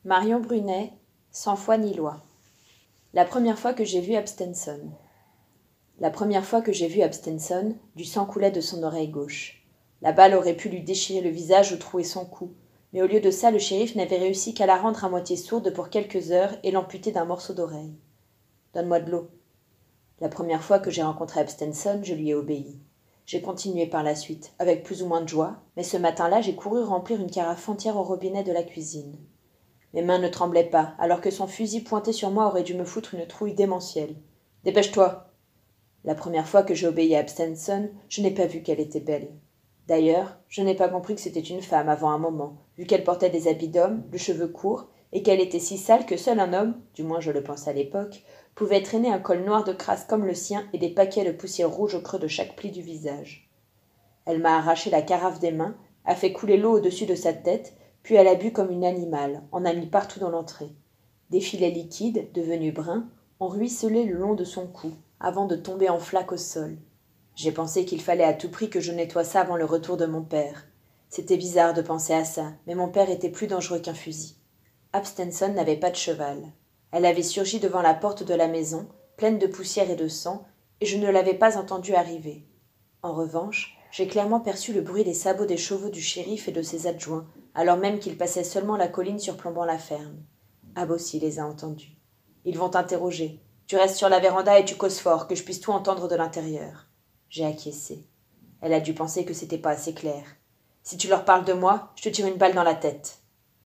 Marion Brunet, Sans foi ni loi. La première fois que j'ai vu Abstenson. La première fois que j'ai vu Abstenson, du sang coulait de son oreille gauche. La balle aurait pu lui déchirer le visage ou trouer son cou, mais au lieu de ça, le shérif n'avait réussi qu'à la rendre à moitié sourde pour quelques heures et l'amputer d'un morceau d'oreille. « Donne-moi de l'eau. » La première fois que j'ai rencontré Abstenson, je lui ai obéi. J'ai continué par la suite, avec plus ou moins de joie, mais ce matin-là, j'ai couru remplir une carafe entière au robinet de la cuisine. Mes mains ne tremblaient pas, alors que son fusil pointé sur moi aurait dû me foutre une trouille démentielle. « Dépêche-toi !» La première fois que j'ai obéi à Abstenson, je n'ai pas vu qu'elle était belle. D'ailleurs, je n'ai pas compris que c'était une femme avant un moment, vu qu'elle portait des habits d'homme, le cheveu court, et qu'elle était si sale que seul un homme, du moins je le pensais à l'époque, pouvait traîner un col noir de crasse comme le sien et des paquets de poussière rouge au creux de chaque pli du visage. Elle m'a arraché la carafe des mains, a fait couler l'eau au-dessus de sa tête, puis elle a bu comme une animale, en a mis partout dans l'entrée. Des filets liquides, devenus bruns, ont ruisselé le long de son cou, avant de tomber en flaques au sol. J'ai pensé qu'il fallait à tout prix que je nettoie ça avant le retour de mon père. C'était bizarre de penser à ça, mais mon père était plus dangereux qu'un fusil. Abstenson n'avait pas de cheval. Elle avait surgi devant la porte de la maison, pleine de poussière et de sang, et je ne l'avais pas entendue arriver. En revanche, j'ai clairement perçu le bruit des sabots des chevaux du shérif et de ses adjoints, alors même qu'ils passaient seulement la colline surplombant la ferme. Abossi les a entendus. Ils vont t'interroger. Tu restes sur la véranda et tu causes fort, que je puisse tout entendre de l'intérieur. J'ai acquiescé. Elle a dû penser que c'était pas assez clair. Si tu leur parles de moi, je te tire une balle dans la tête.